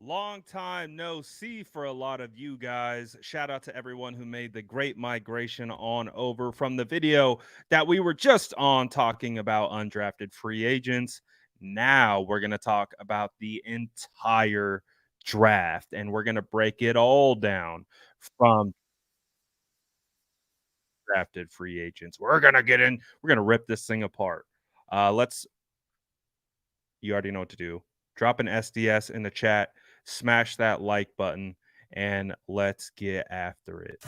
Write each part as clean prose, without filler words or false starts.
Long time no see for a lot of you guys. Shout out to everyone who made the great migration on over from the video that we were just on talking about undrafted free agents. Now we're going to talk about the entire draft and we're going to break it all down from drafted free agents. We're going to get in, we're going to rip this thing apart. Let's You already know what to do. Drop an SDS in the chat, smash that like button, and let's get after it.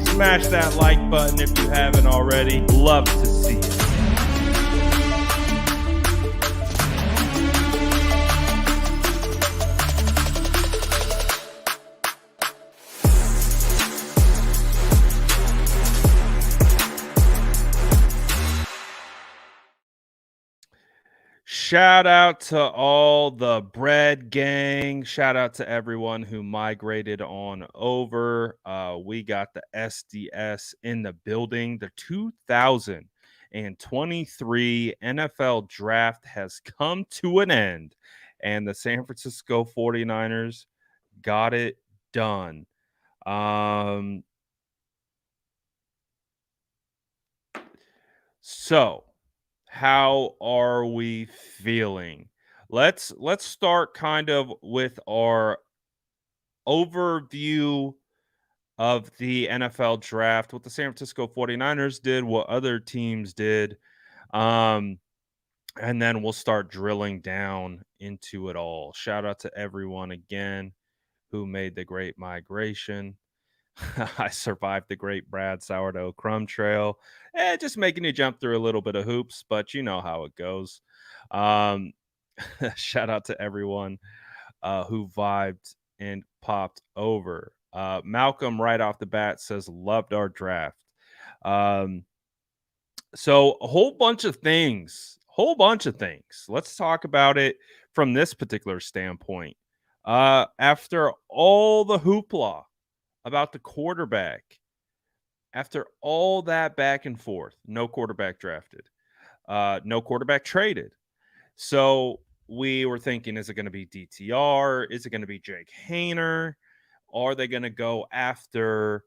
Smash that like button if you haven't already. Love to see it. Shout out to all the bread gang. Shout out to everyone who migrated on over. We got the SDS in the building. The 2023 NFL draft has come to an end, and the San Francisco 49ers got it done. So how are we feeling? Let's start kind of with our overview of the NFL draft, what the San Francisco 49ers did, what other teams did. Um, and then we'll start drilling down into it all. Shout out to everyone again who made the great migration. I survived the great Brad sourdough crumb trail. Just making you jump through a little bit of hoops, but you know how it goes. Um, Shout out to everyone who vibed and popped over. Malcolm, right off the bat, says, loved our draft. Um, so, a whole bunch of things, whole bunch of things. Let's talk about it from this particular standpoint. After all the hoopla about the quarterback, after all that back and forth, no quarterback drafted, no quarterback traded. So we were thinking, is it going to be DTR? Is it going to be Jake Hayner? Are they going to go after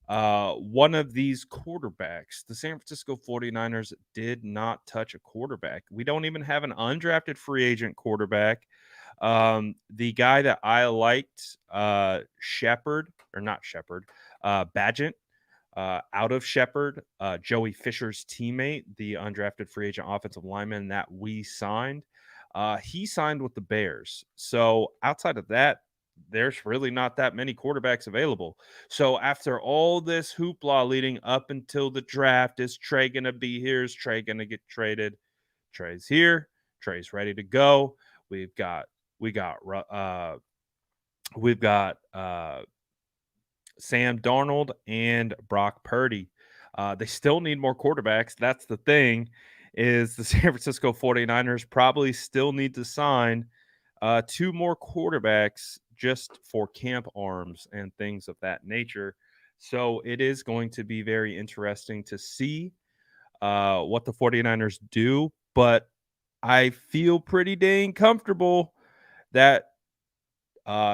one of these quarterbacks? The San Francisco 49ers did not touch a quarterback. We don't even have an undrafted free agent quarterback. The guy that I liked, Shepard, or not Shepard, Badgett, out of Shepherd, Joey Fisher's teammate, the undrafted free agent offensive lineman that we signed. He signed with the Bears. So outside of that, there's really not that many quarterbacks available. So after all this hoopla leading up until the draft, is Trey going to be here? Is Trey going to get traded? Trey's here. Trey's ready to go. We've got we got we've got Sam Darnold and Brock Purdy. They still need more quarterbacks. That's the thing, is the San Francisco 49ers probably still need to sign two more quarterbacks just for camp arms and things of that nature. So it is going to be very interesting to see what the 49ers do. But I feel pretty dang comfortable that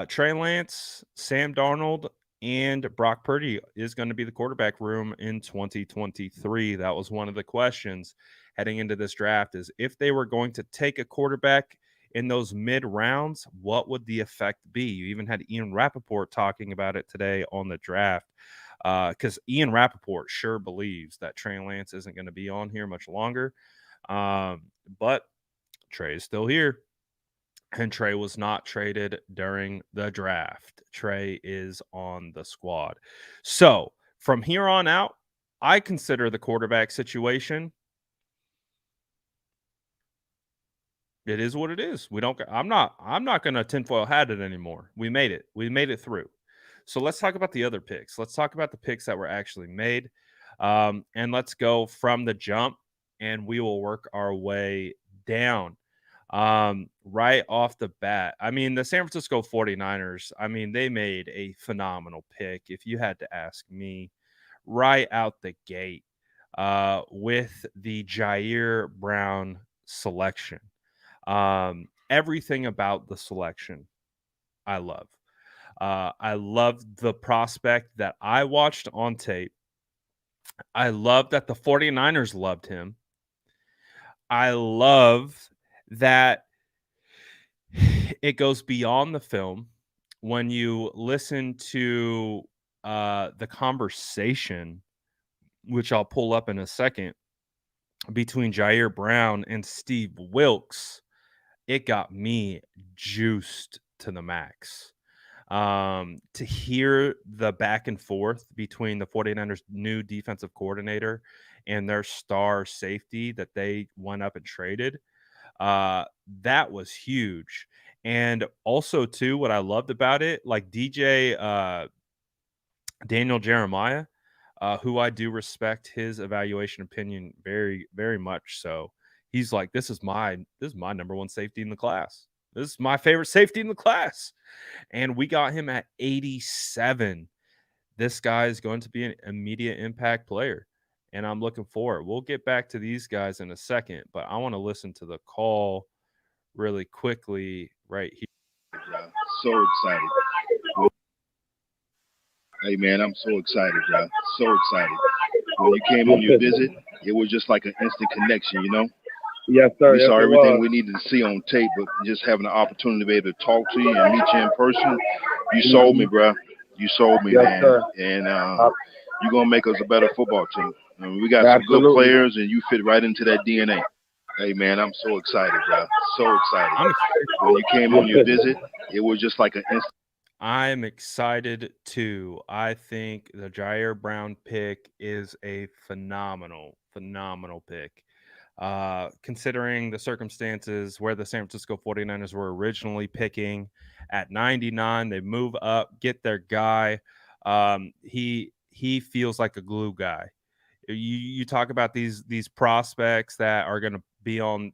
Trey Lance, Sam Darnold, and Brock Purdy is going to be the quarterback room in 2023. That was one of the questions heading into this draft, is if they were going to take a quarterback in those mid rounds, what would the effect be? You even had Ian Rappaport talking about it today on the draft, because Ian Rappaport sure believes that Trey Lance isn't going to be on here much longer. But Trey is still here. And Trey was not traded during the draft. Trey is on the squad. So from here on out, I consider the quarterback situation, it is what it is. I'm not gonna tinfoil hat it anymore. We made it. We made it through. So let's talk about the other picks. Let's talk about the picks that were actually made. And let's go from the jump and we will work our way down. Right off the bat, I mean, the San Francisco 49ers, I mean, they made a phenomenal pick, if you had to ask me, right out the gate, with the Ji'Ayir Brown selection. Everything about the selection I love. I love the prospect that I watched on tape. I love that the 49ers loved him. I love that it goes beyond the film. When you listen to the conversation, which I'll pull up in a second, between Ji'Ayir Brown and Steve Wilks, it got me juiced to the max. To hear the back and forth between the 49ers new defensive coordinator and their star safety that they went up and traded, that was huge. And also too, what I loved about it, like DJ Daniel Jeremiah, who I do respect his evaluation opinion very, very much so. He's like, this is my number one safety in the class. This is my favorite safety in the class. And we got him at 87. This guy is going to be an immediate impact player. And I'm looking forward. We'll get back to these guys in a second, but I want to listen to the call really quickly right here. So excited. Hey man, I'm so excited, bro. So excited. When you came on your visit, it was just like an instant connection, you know? Yes, sir. We Yes, saw it everything was. we needed to see on tape, but just having the opportunity to be able to talk to you and meet you in person, you sold me, bro. You sold me, Yes, man. sir. And you're going to make us a better football team. I mean, we got some good Absolutely. players, and you fit right into that DNA. Hey, man, I'm so excited, bro. So excited. I'm excited. When you came on your visit, it was just like an instant. I'm excited too. I think the Jair Brown pick is a phenomenal, phenomenal pick. Considering the circumstances where the San Francisco 49ers were originally picking at 99, they move up, get their guy. He feels like a glue guy. You talk about these prospects that are going to be on,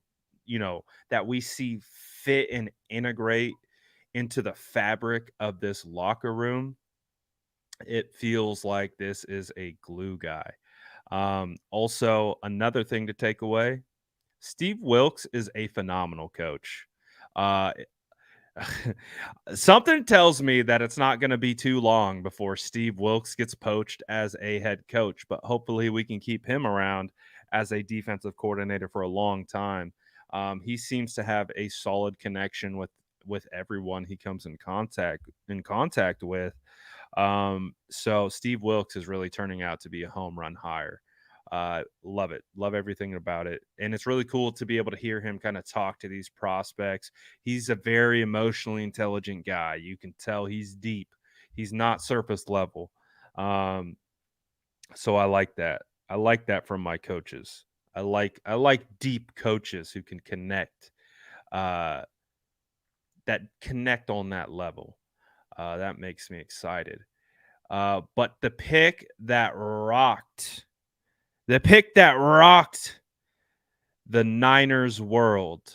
that we see fit and integrate into the fabric of this locker room. It feels like this is a glue guy. Also, another thing to take away, Steve Wilks is a phenomenal coach. Uh, Something tells me that it's not going to be too long before Steve Wilks gets poached as a head coach, but hopefully we can keep him around as a defensive coordinator for a long time. He seems to have a solid connection with everyone he comes in contact with. So Steve Wilks is really turning out to be a home run hire. Love it. Love everything about it. And it's really cool to be able to hear him kind of talk to these prospects. He's a very emotionally intelligent guy. You can tell he's deep. He's not surface level. Um, so I like that. I like that from my coaches. I like deep coaches who can connect uh that connect on that level. That makes me excited. But the pick that rocked the Niners world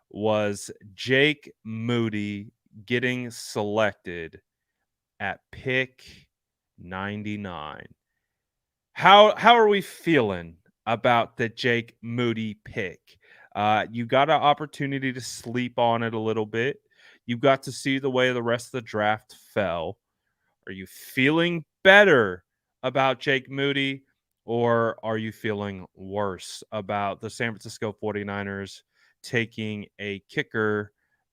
was Jake Moody getting selected at pick 99. How are we feeling about the Jake Moody pick? You got an opportunity to sleep on it a little bit. You got to see the way the rest of the draft fell. Are you feeling better about Jake Moody, or are you feeling worse about the San Francisco 49ers taking a kicker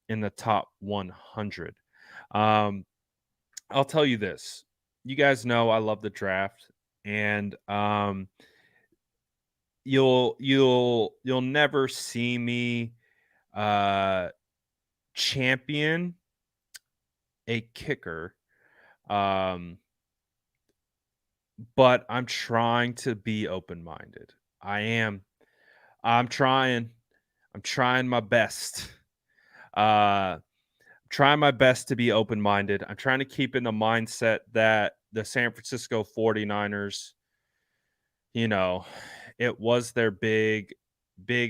in the top 100? Um, I'll tell you this. You guys know I love the draft, and you'll never see me uh, champion a kicker. Um, but I'm trying to be open-minded. I am. I'm trying. I'm trying my best. Trying my best to be open-minded. I'm trying to keep in the mindset that the San Francisco 49ers, you know, it was their big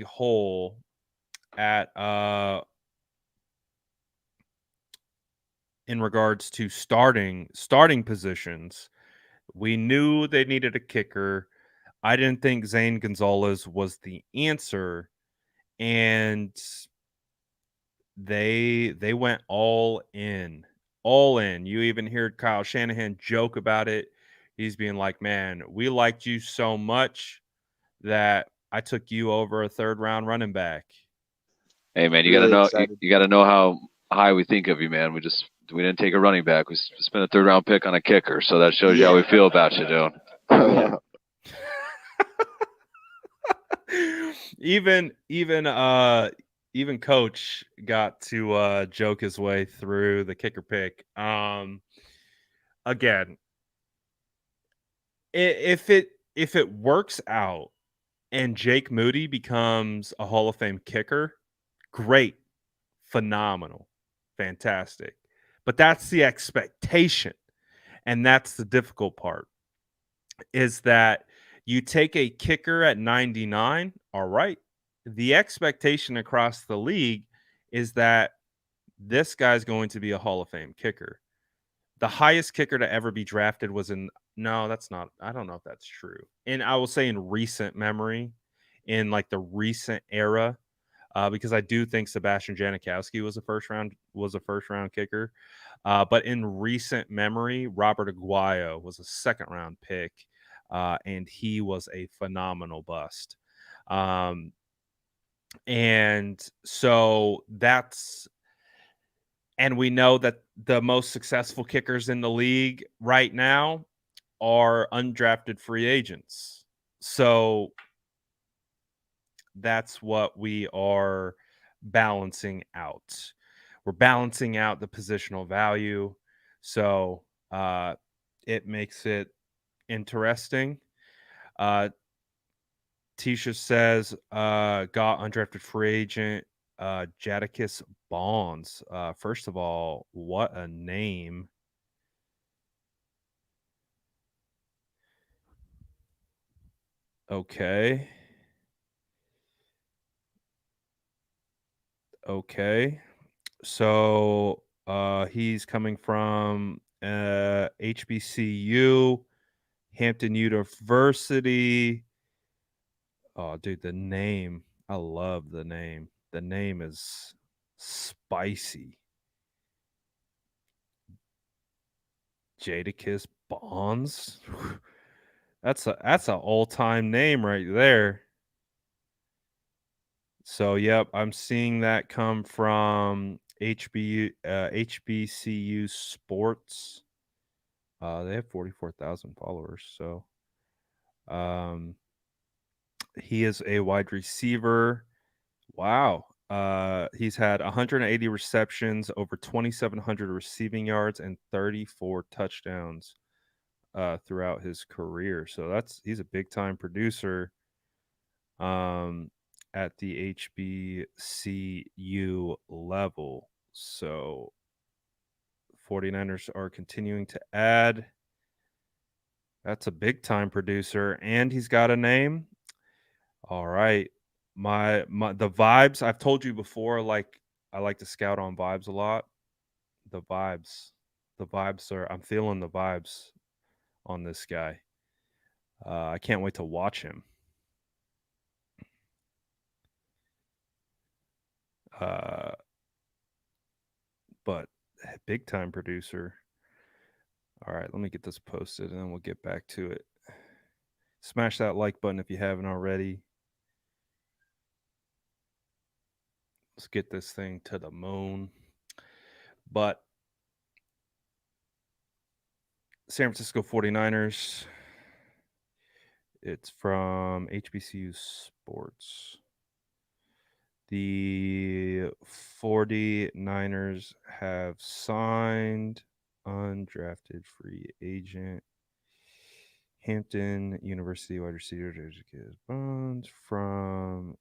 hole at in regards to starting positions. We knew they needed a kicker. I didn't think Zane Gonzalez was the answer. and they went all in. All in. You even hear Kyle Shanahan joke about it. He's being like, "Man, we liked you so much that I took you over a third round running back." Hey man, you Really gotta know excited. you gotta know how high we think of you, man. We didn't take a running back. We spent a third round pick on a kicker, so that shows you how we feel about you, dude. Oh, yeah. Even coach got to joke his way through the kicker pick. Again, if it works out and Jake Moody becomes a Hall of Fame kicker, great, phenomenal, fantastic. But that's the expectation, and that's the difficult part. Is that you take a kicker at 99, all right. The expectation across the league is that this guy's going to be a Hall of Fame kicker. The highest kicker to ever be drafted was in no, that's not. I don't know if that's true. And I will say in recent memory, in like the recent era, because I do think Sebastian Janikowski was a first round kicker. But in recent memory, Robert Aguayo was a second round pick, and he was a phenomenal bust. And so that's and we know that the most successful kickers in the league right now are undrafted free agents. So that's what we are balancing out. We're balancing out the positional value. So it makes it interesting. Tisha says, got undrafted free agent Jadakiss Bonds. First of all, what a name. Okay. Okay. So he's coming from HBCU, Hampton University. Oh, dude, the name. I love the name. The name is spicy. Jadakiss Bonds. That's an all-time name right there. So, yep, I'm seeing that come from HBCU Sports. They have 44,000 followers. So, he is a wide receiver. Wow. He's had 180 receptions, over 2,700 receiving yards, and 34 touchdowns throughout his career. So he's a big time producer at the HBCU level. So 49ers are continuing to add. That's a big time producer, and he's got a name. All right. My the vibes, I've told you before, like I like to scout on vibes a lot. The vibes. The vibes are I'm feeling the vibes on this guy. I can't wait to watch him. But big time producer. All right, let me get this posted and then we'll get back to it. Smash that like button if you haven't already. Let's get this thing to the moon. But San Francisco 49ers, it's from HBCU Sports. The 49ers have signed undrafted free agent Hampton University wide receiver Jadakiss Bonds from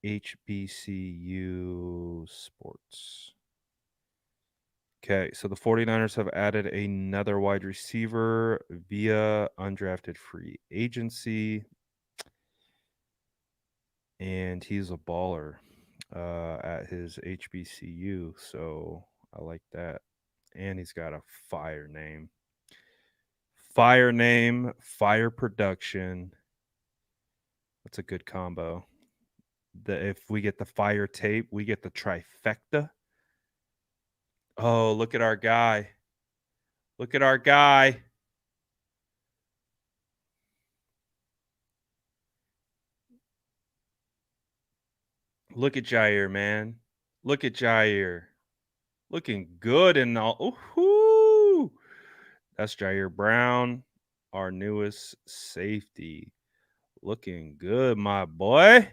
HBCU Sports. Okay, so the 49ers have added another wide receiver via undrafted free agency. And he's a baller at his HBCU, so I like that. And he's got a fire name. Fire name, fire production. That's a good combo. if we get the fire tape, we get the trifecta. Oh, look at our guy. Look at our guy. Look at Ji'Ayir, man. Look at Ji'Ayir. Looking good and all. Ooh, that's Ji'Ayir Brown, our newest safety. Looking good, my boy.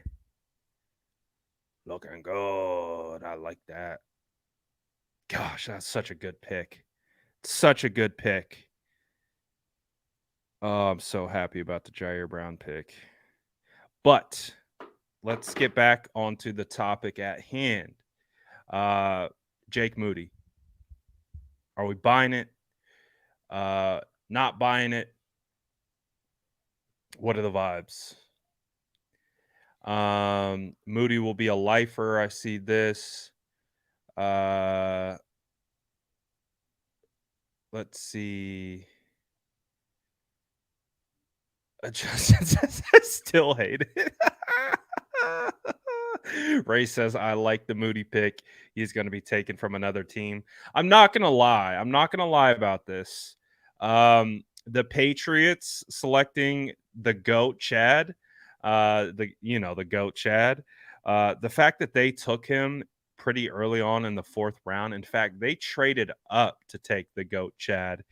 Looking good. I like that. Gosh, that's such a good pick. Such a good pick. Oh, I'm so happy about the Ji'Ayir Brown pick. But let's get back onto the topic at hand. Jake Moody. Are we buying it? Not buying it? What are the vibes? Moody will be a lifer. I see this. Let's see. Still hate it. Ray says, I like the Moody pick. He's going to be taken from another team. I'm not going to lie. I'm not going to lie about this. The Patriots selecting the GOAT Chad, the GOAT Chad, the fact that they took him pretty early on in the 4th round. In fact, they traded up to take the GOAT Chad.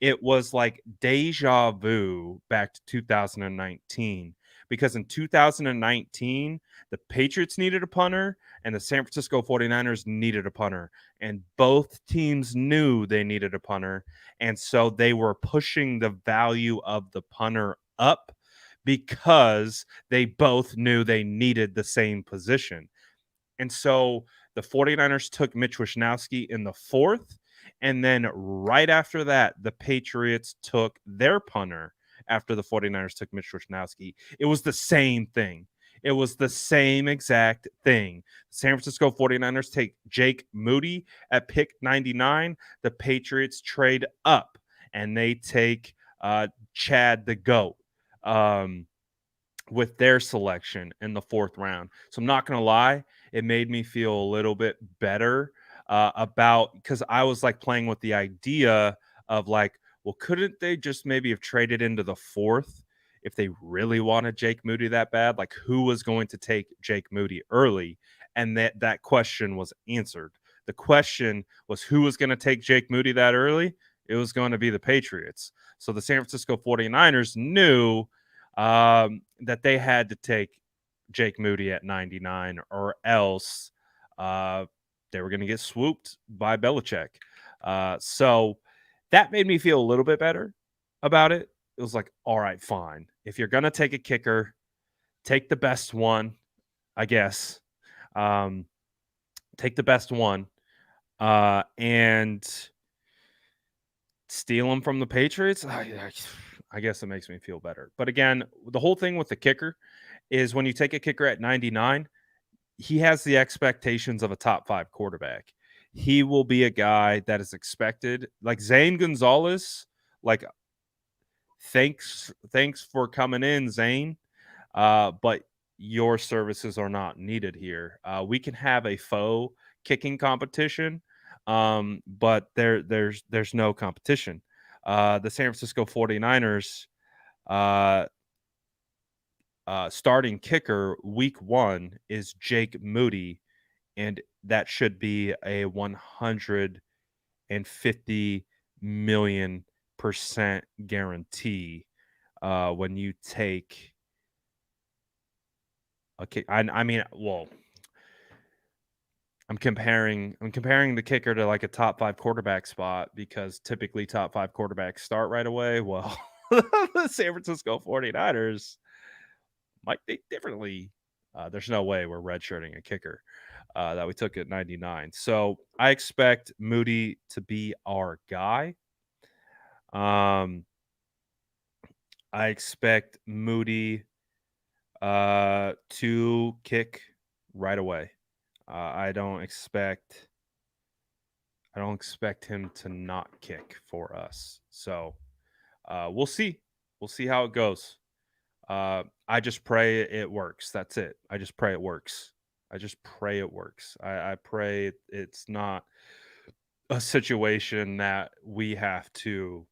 It was like deja vu back to 2019 because in 2019, the Patriots needed a punter and the San Francisco 49ers needed a punter. And both teams knew they needed a punter. And so they were pushing the value of the punter up because they both knew they needed the same position. And so the 49ers took Mitch Wishnowsky in the 4th. And then right after that, the Patriots took their punter after the 49ers took Mitch Wishnowsky. It was the same thing. It was the same exact thing. San Francisco 49ers take Jake Moody at pick 99. The Patriots trade up and they take Chad the GOAT with their selection in the 4th round. So I'm not going to lie. It made me feel a little bit better about, because I was like playing with the idea of like, well, couldn't they just maybe have traded into the 4th if they really wanted Jake Moody that bad? Like, who was going to take Jake Moody early? And that question was answered. The question was who was going to take Jake Moody that early? It was going to be the Patriots. So the San Francisco 49ers knew that they had to take Jake Moody at 99 or else they were going to get swooped by Belichick. So that made me feel a little bit better about it. It was like, all right, fine. If you're going to take a kicker, take the best one, I guess. Take the best one and steal him from the Patriots. I guess it makes me feel better. But again, the whole thing with the kicker is when you take a kicker at 99, he has the expectations of a top 5 quarterback. He will be a guy that is expected, like Zane Gonzalez. Like, thanks for coming in, Zane. But your services are not needed here. We can have a faux kicking competition, but there's no competition. The San Francisco 49ers starting kicker week 1 is Jake Moody, and that should be a 150 million% guarantee when you take okay. I mean, well, I'm comparing the kicker to like a top 5 quarterback spot because typically top 5 quarterbacks start right away. Well, the San Francisco 49ers might think differently. There's no way we're redshirting a kicker that we took at 99. So I expect Moody to be our guy. I expect Moody to kick right away. I don't expect him to not kick for us. So we'll see. We'll see how it goes. I just pray it works. That's it. I just pray it works. I just pray it works. I pray it's not a situation that we have to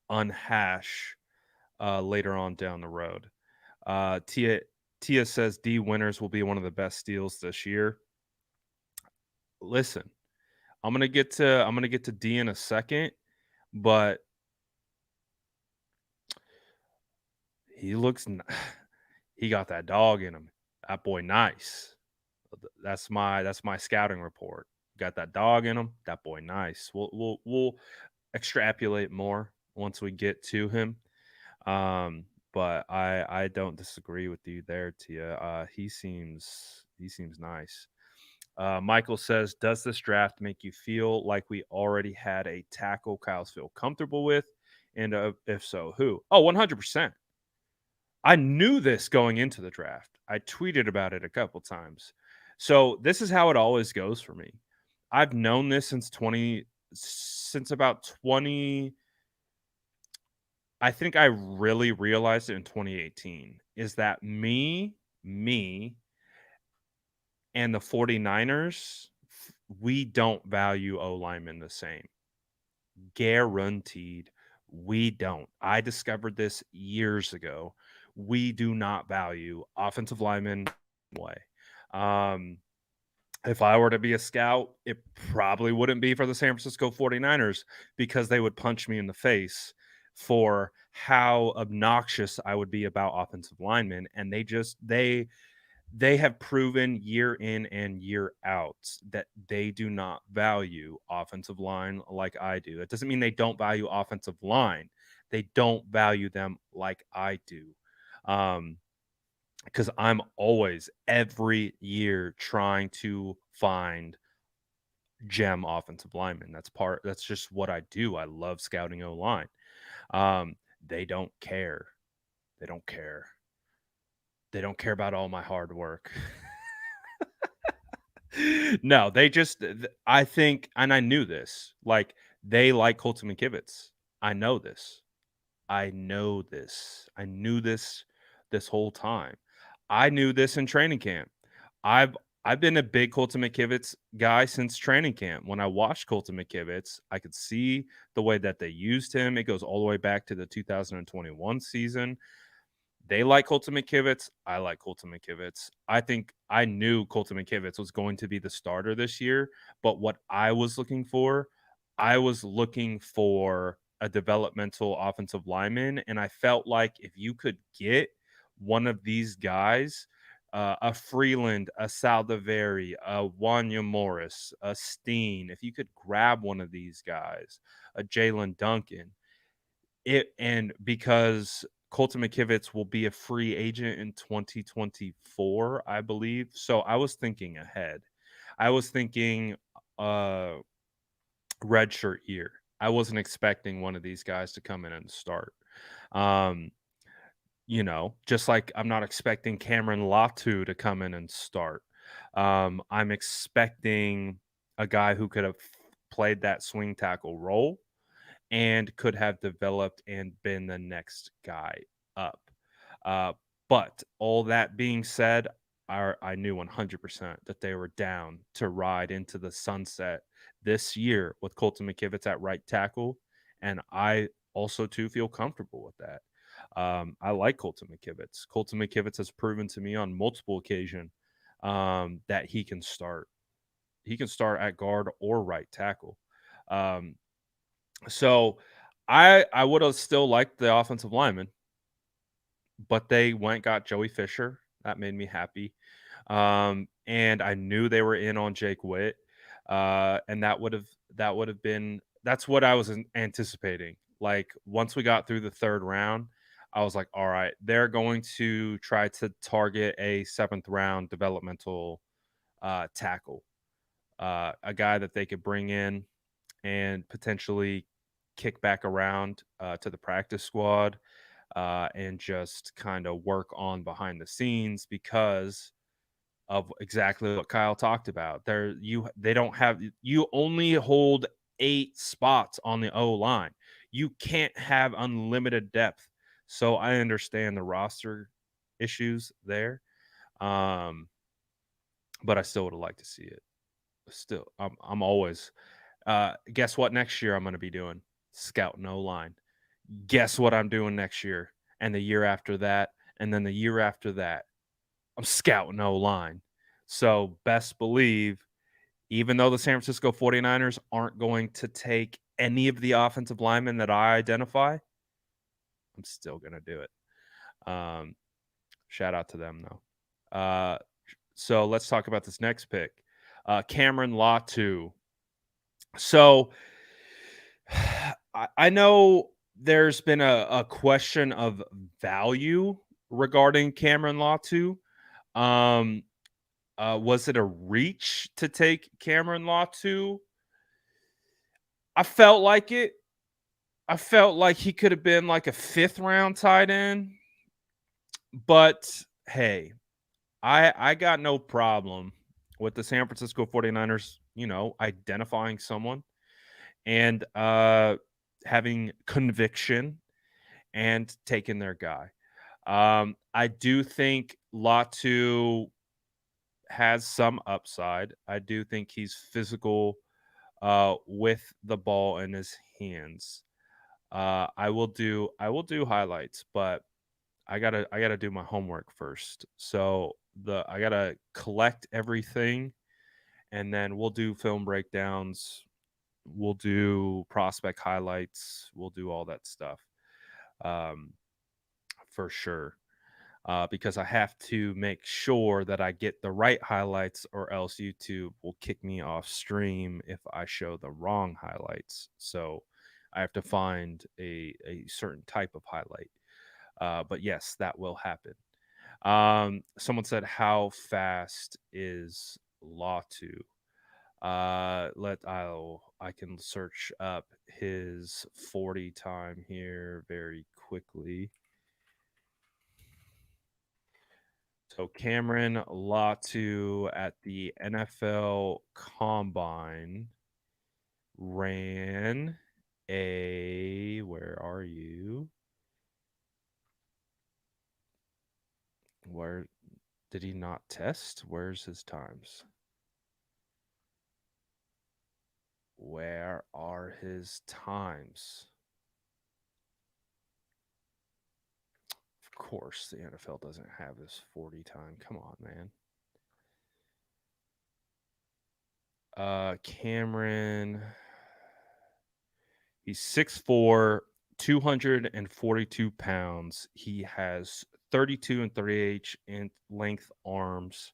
unhash later on down the road. Tia says D winners will be one of the best steals this year. Listen, I'm gonna get to D in a second, but he he got that dog in him. That boy nice. That's my scouting report. Got that dog in him. That boy nice. We'll extrapolate more once we get to him. But I don't disagree with you there, Tia. He seems nice. Michael says, does this draft make you feel like we already had a tackle Kyle's feel comfortable with? And if so, who? Oh, 100%. I knew this going into the draft. I tweeted about it a couple times. So this is how it always goes for me. I've known this since about 20. I think I really realized it in 2018 is that me and the 49ers, we don't value O linemen the same. Guaranteed. We don't. I discovered this years ago. We do not value offensive linemen way. If I were to be a scout, it probably wouldn't be for the San Francisco 49ers because they would punch me in the face for how obnoxious I would be about offensive linemen. And they have proven year in and year out that they do not value offensive line like I do. That doesn't mean they don't value offensive line. They don't value them like I do. Because I'm always every year trying to find gem offensive linemen. That's just what I do. I love scouting O-line. They don't care. They don't care. They don't care about all my hard work. No, they just I think, and I knew this, like they like Colton McKivitz. I know this. I know this. I knew this whole time. I knew this in training camp. I've I've been a big Colton McKivitz guy since training camp. When I watched Colton McKivitz, I could see the way that they used him. It goes all the way back to the 2021 season. They like Colton McKivitz. I like Colton McKivitz. I think I knew Colton McKivitz was going to be the starter this year, but what I was looking for a developmental offensive lineman, and I felt like if you could get one of these guys, a Freeland, a Saldiveri, a Wanya Morris, a Steen, if you could grab one of these guys, a Jalen Duncan, and because Colton McKivitz will be a free agent in 2024, I believe. So I was thinking ahead. I was thinking redshirt year. I wasn't expecting one of these guys to come in and start. Just like I'm not expecting Cameron Latu to come in and start. I'm expecting a guy who could have played that swing tackle role and could have developed and been the next guy up. But all that being said, I knew 100% that they were down to ride into the sunset this year with Colton McKivitz at right tackle. And I also, too, feel comfortable with that. I like Colton McKivitz. Colton McKivitz has proven to me on multiple occasions that he can start. He can start at guard or right tackle. So I would have still liked the offensive lineman, but they got Joey Fisher. That made me happy. And I knew they were in on Jake Witt. And that would have been that's what I was anticipating. Like once we got through the third round, I was like, all right, they're going to try to target a 7th round developmental tackle. A guy that they could bring in and potentially kick back around to the practice squad and just kind of work on behind the scenes because of exactly what Kyle talked about. They don't have you only hold 8 spots on the O line. You can't have unlimited depth. So I understand the roster issues there. Um, but I still would have liked to see it. Still, I'm always guess what next year I'm gonna be doing? Scout no line. Guess what I'm doing next year? And the year after that, and then the year after that. I'm scouting O-line. So best believe, even though the San Francisco 49ers aren't going to take any of the offensive linemen that I identify, I'm still going to do it. Shout out to them, though. So let's talk about this next pick. Cameron Latu. So I know there's been a question of value regarding Cameron Latu. Was it a reach to take Cameron Latu? I felt like it. I felt like he could have been like a 5th round tight end. But hey, I got no problem with the San Francisco 49ers, identifying someone and having conviction and taking their guy. I do think Latu has some upside. I do think he's physical with the ball in his hands. I will do highlights, but I gotta do my homework first. So I gotta collect everything, and then we'll do film breakdowns. We'll do prospect highlights. We'll do all that stuff, um, for sure. Because I have to make sure that I get the right highlights, or else YouTube will kick me off stream if I show the wrong highlights. So I have to find a certain type of highlight. But yes, that will happen. Someone said, "How fast is Latu?" I can search up his 40 time here very quickly. So Cameron Latu at the NFL Combine ran where are you? Where did he not test? Where's his times? Where are his times? Of course, the NFL doesn't have his 40 time. Come on, man. Cameron, he's 6'4", 242 pounds. He has 32 and 3/8 in length arms.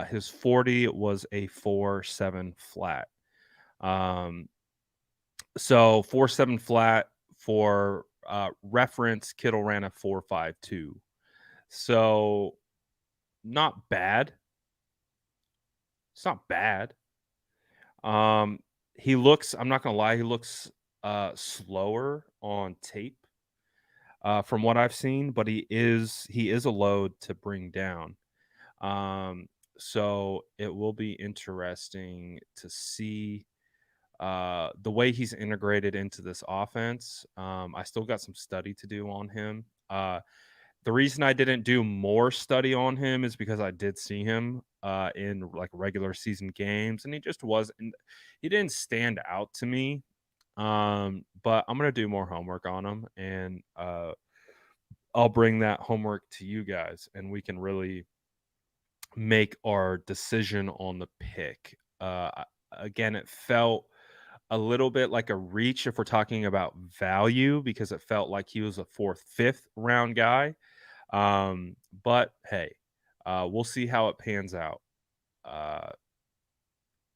His 40 was a 4.7 flat. So 4.7 flat for reference, Kittle ran a 4.52. So not bad. It's not bad. He looks, I'm not gonna lie, he looks slower on tape from what I've seen, but he is a load to bring down. So it will be interesting to see the way he's integrated into this offense. I still got some study to do on him. The reason I didn't do more study on him is because I did see him in like regular season games, and he didn't stand out to me. But I'm gonna do more homework on him, and I'll bring that homework to you guys, and we can really make our decision on the pick. Again, it felt a little bit like a reach if we're talking about value, because it felt like he was a 4th, 5th round guy. But hey, we'll see how it pans out.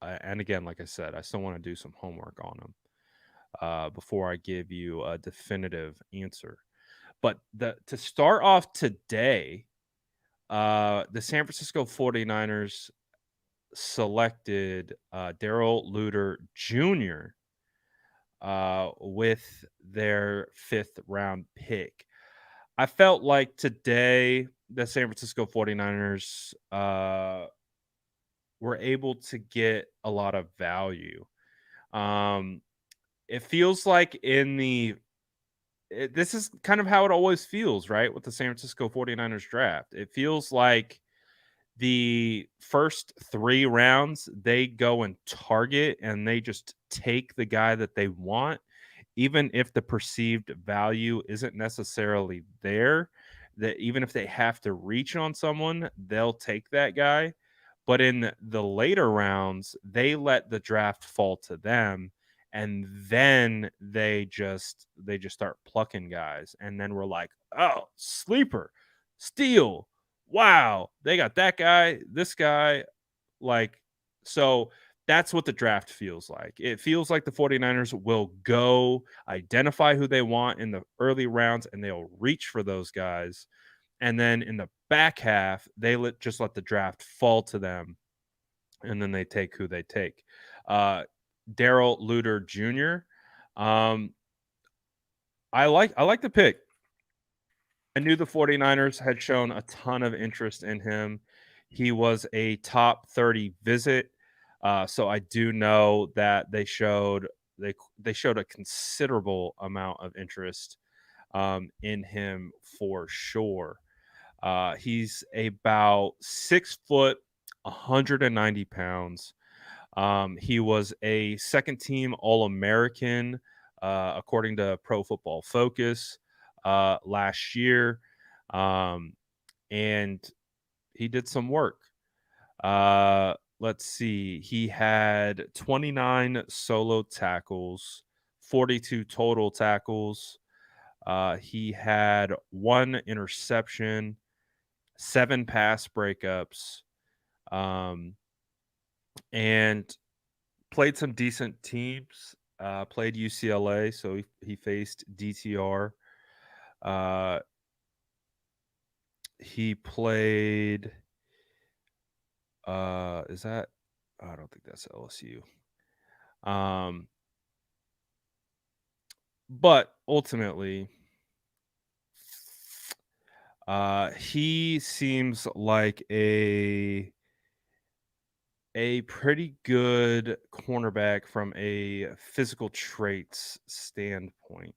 And again, like I said, I still want to do some homework on him before I give you a definitive answer. But to start off today, the San Francisco 49ers selected Darrell Luter Jr. With their 5th round pick. I felt like today the San Francisco 49ers were able to get a lot of value. It feels like in the this is kind of how it always feels, right? With the San Francisco 49ers draft. It feels like the first 3 rounds, they go and target and they just take the guy that they want, even if the perceived value isn't necessarily there. That even if they have to reach on someone, they'll take that guy. But in the later rounds, they let the draft fall to them, and then they just start plucking guys, and then we're like, oh, sleeper, steal, wow, they got that guy, this guy, like, so that's what the draft feels like. It feels like the 49ers will go identify who they want in the early rounds, and they'll reach for those guys. And then in the back half, they just let the draft fall to them, and then they take who they take. Daryl Luter Jr. I like the pick. I knew the 49ers had shown a ton of interest in him. He was a top 30 visit. So I do know that they showed a considerable amount of interest in him for sure. He's about 6 foot, 190 pounds. He was a second team All American, according to Pro Football Focus, last year. And he did some work. Let's see. He had 29 solo tackles, 42 total tackles. He had 1 interception, 7 pass breakups, and played some decent teams. Played UCLA, so he faced DTR. He played. Is that? I don't think that's LSU. But ultimately, he seems like a pretty good cornerback from a physical traits standpoint.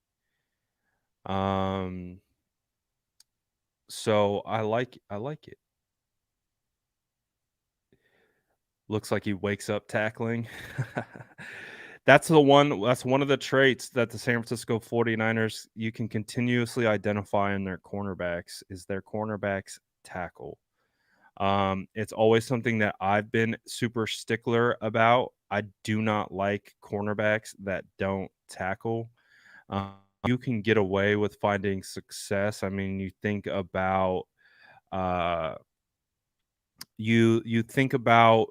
So I like it. Looks like he wakes up tackling. That's one of the traits that the San Francisco 49ers you can continuously identify in their cornerbacks is their cornerbacks tackle. It's always something that I've been super stickler about. I do not like cornerbacks that don't tackle. You can get away with finding success. I mean, you think about you think about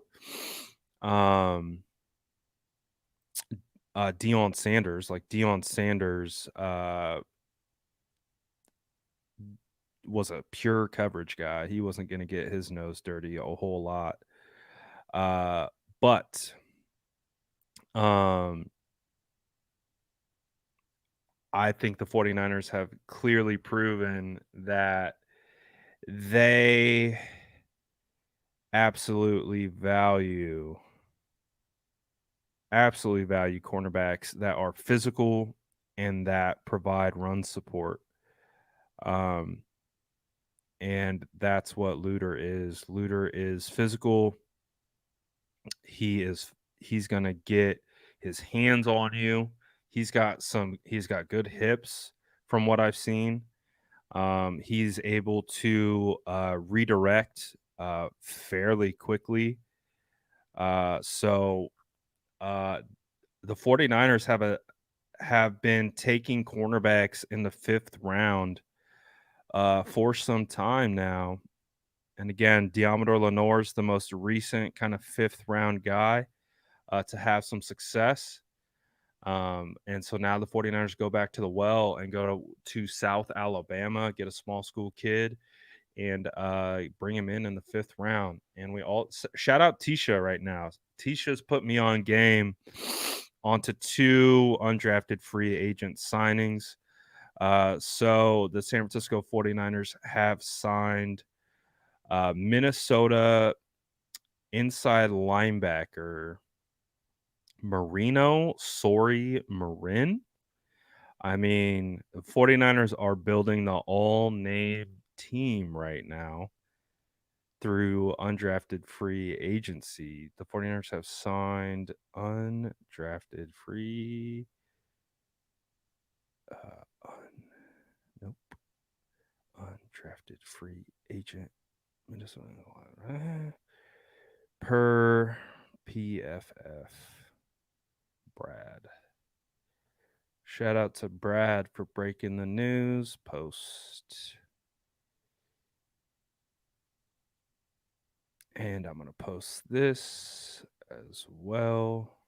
Deion Sanders. Like Deion Sanders was a pure coverage guy. He wasn't going to get his nose dirty a whole lot. But I think the 49ers have clearly proven that they absolutely value cornerbacks that are physical and that provide run support. And that's what Luter is. Luter is physical. He's going to get his hands on you. He's got good hips from what I've seen. He's able to redirect fairly quickly. So the 49ers have been taking cornerbacks in the 5th round for some time now. And again, Diamador Lenore is the most recent kind of 5th round guy to have some success. And so now the 49ers go back to the well and go to South Alabama, get a small school kid, and bring him in the 5th round. And we all shout out Tisha right now. Tisha's put me on game onto 2 undrafted free agent signings. So the San Francisco 49ers have signed Minnesota inside linebacker Marino Sori Marin. I mean, the 49ers are building the all-name team right now through undrafted free agency. The 49ers have signed undrafted free nope. Undrafted free agent per PFF. Brad. Shout out to Brad for breaking the news post. And I'm going to post this as well.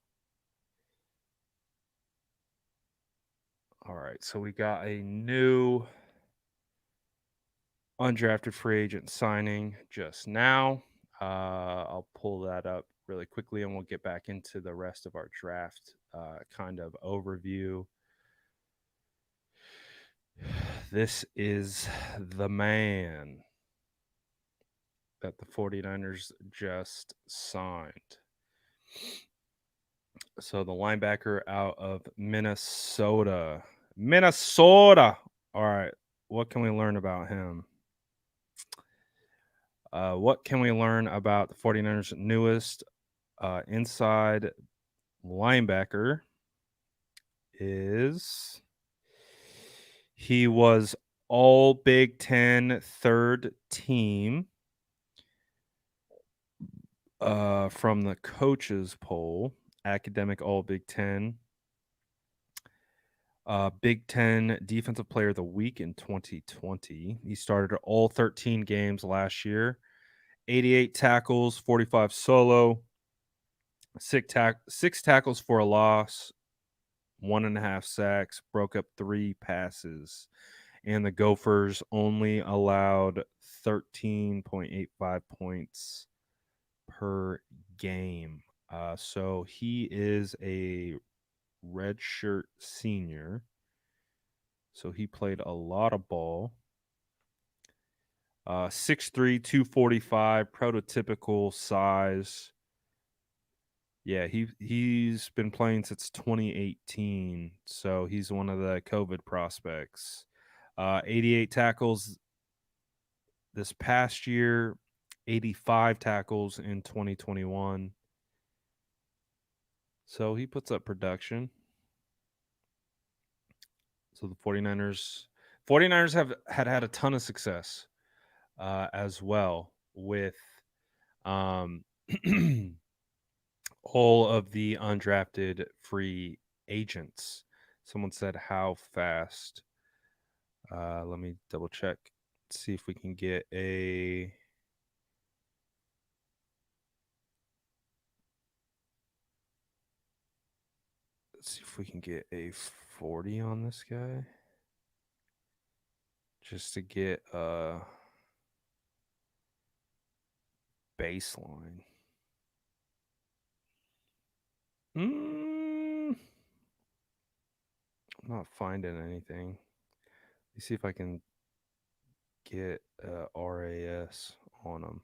All right, so we got a new undrafted free agent signing just now. I'll pull that up really quickly and we'll get back into the rest of our draft kind of overview. This is the man that the 49ers just signed. So the linebacker out of Minnesota. Minnesota. All right. What can we learn about him? What can we learn about the 49ers' newest inside linebacker is he was all Big Ten third team from the coaches poll, academic all Big Ten. Big Ten Defensive Player of the Week in 2020. He started all 13 games last year. 88 tackles, 45 solo, six tackles for a loss, 1.5 sacks, broke up 3 passes. And the Gophers only allowed 13.85 points per game. So he is a redshirt senior. So he played a lot of ball. 6'3", 245, prototypical size. Yeah, he's been playing since 2018, so he's one of the COVID prospects. 88 tackles this past year, 85 tackles in 2021. So he puts up production. So the 49ers have had a ton of success as well with all of the undrafted free agents. Someone said how fast. Let me double check. See if we can get a let's see if we can get a 40 on this guy. Just to get a baseline. I'm not finding anything. Let's see if I can get RAS on him.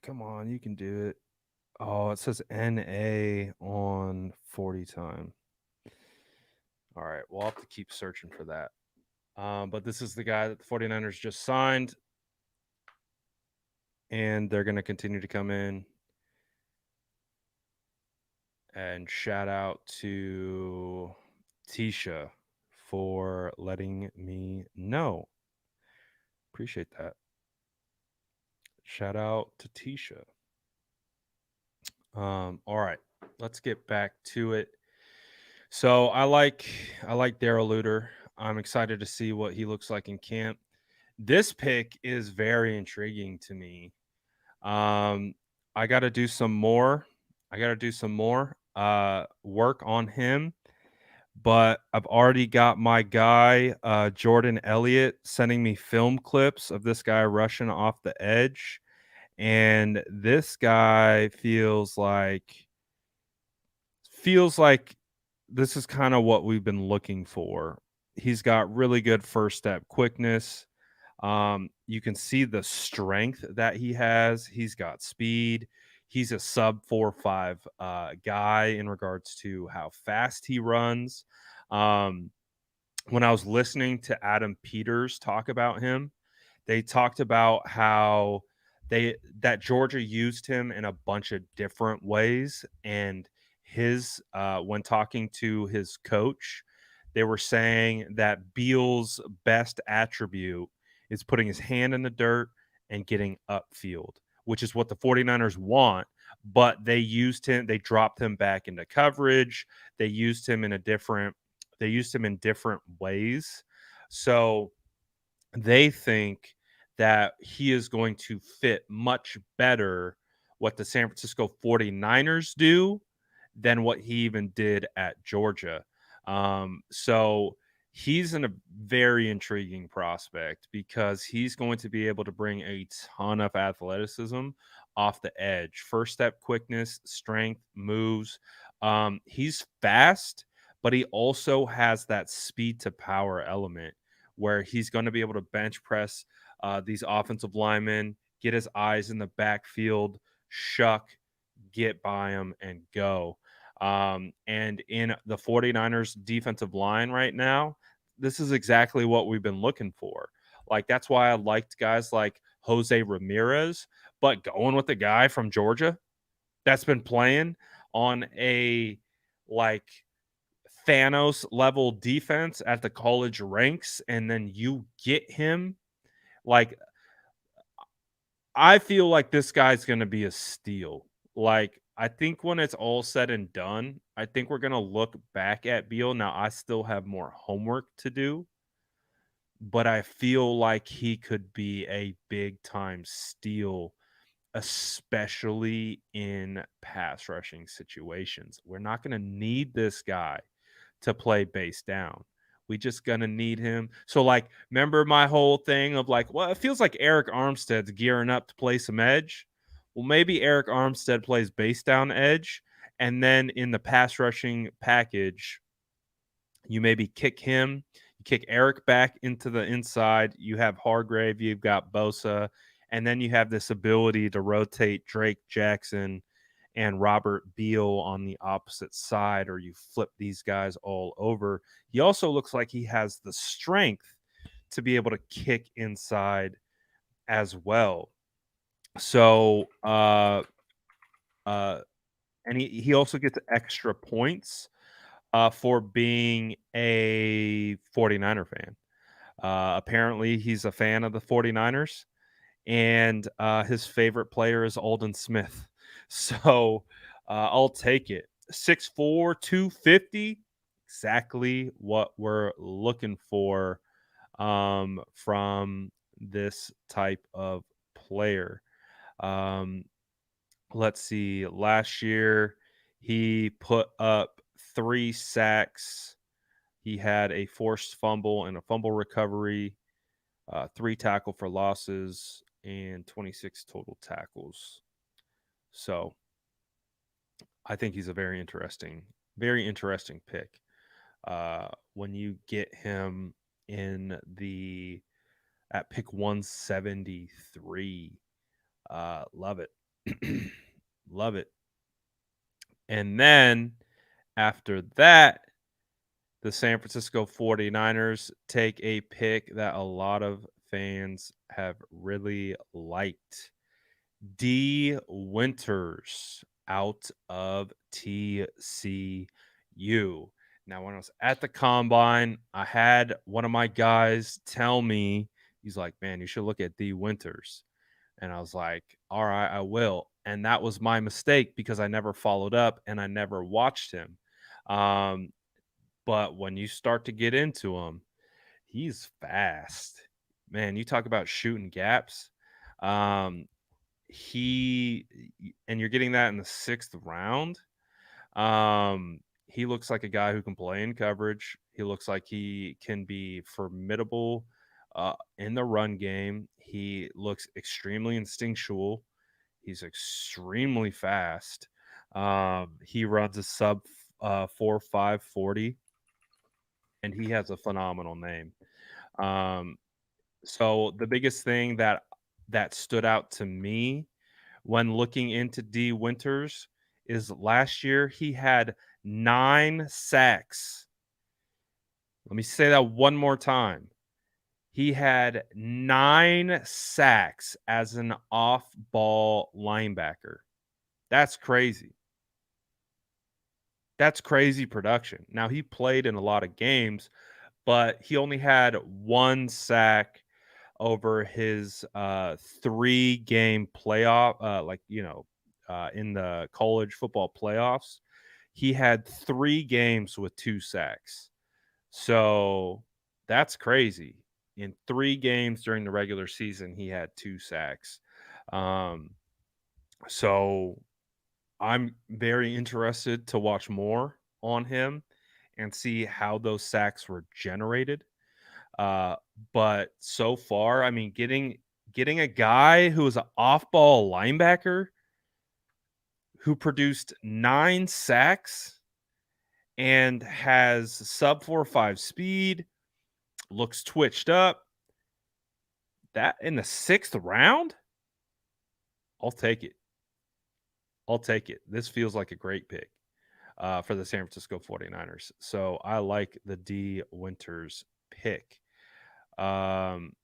Come on, you can do it. Oh, it says NA on 40 time. All right, we'll have to keep searching for that. But this is the guy that the 49ers just signed. And they're going to continue to come in. And shout out to Tisha for letting me know. Appreciate that. Shout out to Tisha. All right, let's get back to it. So I like Darrell Luter. I'm excited to see what he looks like in camp. This pick is very intriguing to me. I got to do some more. Work on him. But I've already got my guy, Jordan Elliott, sending me film clips of this guy rushing off the edge. And this guy feels like this is kind of what we've been looking for. He's got really good first step quickness. You can see the strength that he has. He's got speed. he's a sub 4.5 guy in regards to how fast he runs. Um, when I was listening to Adam Peters talk about him, they talked about how that Georgia used him in a bunch of different ways, and his when talking to his coach, they were saying that Beal's best attribute is putting his hand in the dirt and getting upfield, which is what the 49ers want, but they dropped him back into coverage. They used him in different ways. So they think that he is going to fit much better what the San Francisco 49ers do than what he even did at Georgia. So he's a very intriguing prospect because he's going to be able to bring a ton of athleticism off the edge, first step quickness, strength, moves. He's fast, but he also has that speed to power element where he's going to be able to bench press these offensive linemen, get his eyes in the backfield, shuck, get by him, and go. And in the 49ers defensive line right now, this is exactly what we've been looking for. Like, that's why I liked guys like Jose Ramirez, but going with the guy from Georgia that's been playing on a like Thanos level defense at the college ranks, and then you get him. Like, I feel like this guy's going to be a steal. Like, I think when it's all said and done, I think we're going to look back at Beal. Now, I still have more homework to do, but I feel like he could be a big time steal, especially in pass rushing situations. We're not going to need this guy to play base down. We just gonna need him. So, like, remember my whole thing of like, well, it feels like Eric Armstead's gearing up to play some edge. Well, maybe Eric Armstead plays base down edge, and then in the pass rushing package, you maybe kick him, you kick Eric back into the inside. You have Hargrave, you've got Bosa, and then you have this ability to rotate Drake Jackson and Robert Beal on the opposite side, or you flip these guys all over. He also looks like he has the strength to be able to kick inside as well. So, and he also gets extra points for being a 49er fan. Apparently, he's a fan of the 49ers, and his favorite player is Alden Smith. So I'll take it. 6'4", 250, exactly what we're looking for from this type of player. Um, let's see. Last year, he put up 3 sacks. He had a forced fumble and a fumble recovery, 3 tackle for losses, and 26 total tackles. So I think he's a very interesting pick. When you get him in the at pick 173, love it, love it. And then after that, the San Francisco 49ers take a pick that a lot of fans have really liked. D. Winters out of TCU. Now, when I was at the combine, I had one of my guys tell me, he's like, man, you should look at D. Winters. And I was like, all right, I will. And that was my mistake because I never followed up and I never watched him. But when you start to get into him, he's fast. Man, you talk about shooting gaps. Um, he and you're getting that in the 6th round. He looks like a guy who can play in coverage. He looks like he can be formidable in the run game. He looks extremely instinctual. He's extremely fast. He runs a sub 4.5 40, and he has a phenomenal name. So the biggest thing that stood out to me when looking into D Winters is last year he had 9 sacks. Let me say that one more time. He had 9 sacks as an off-ball linebacker. That's crazy. That's crazy production. Now, he played in a lot of games, but he only had 1 sack over his 3-game playoff, in the college football playoffs. He had 3 games with 2 sacks. So that's crazy. In 3 games during the regular season, he had 2 sacks. So I'm very interested to watch more on him and see how those sacks were generated. Uh, but so far, I mean, getting a guy who is an off-ball linebacker who produced 9 sacks and has sub 4.5 speed, looks twitched up. That in the 6th round? I'll take it. I'll take it. This feels like a great pick for the San Francisco 49ers. So I like the D Winters pick. And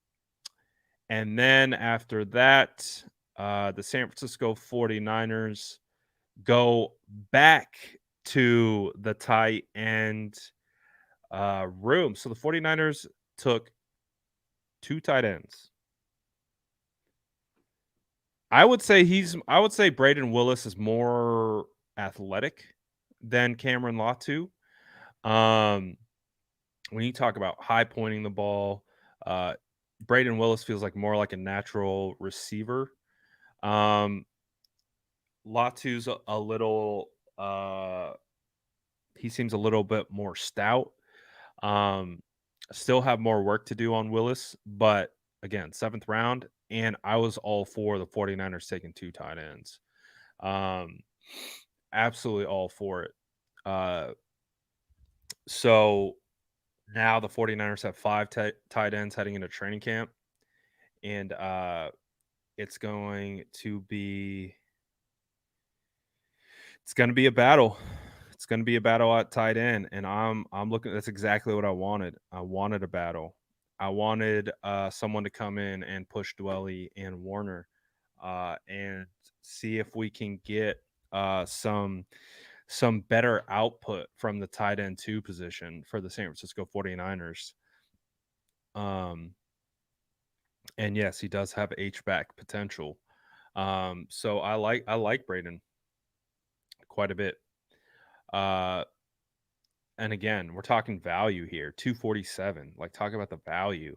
then after that, the San Francisco 49ers go back to the tight end room. So the 49ers took 2 tight ends. I would say Braden Willis is more athletic than Cameron Latu. When you talk about high pointing the ball, Braden Willis feels like more like a natural receiver. Latu's a little he seems a little bit more stout. Still have more work to do on Willis, but again, 7th round, and I was all for the 49ers taking 2 tight ends. Absolutely all for it. So now the 49ers have 5 tight ends heading into training camp, and it's going to be a battle. It's going to be a battle at tight end, and I'm looking. That's exactly what I wanted. I wanted a battle. I wanted someone to come in and push Dwelly and Warner, and see if we can get some better output from the tight end 2 position for the San Francisco 49ers. And yes, he does have H-back potential. So I like Braden quite a bit. And again, we're talking value here, 247. Like, talk about the value.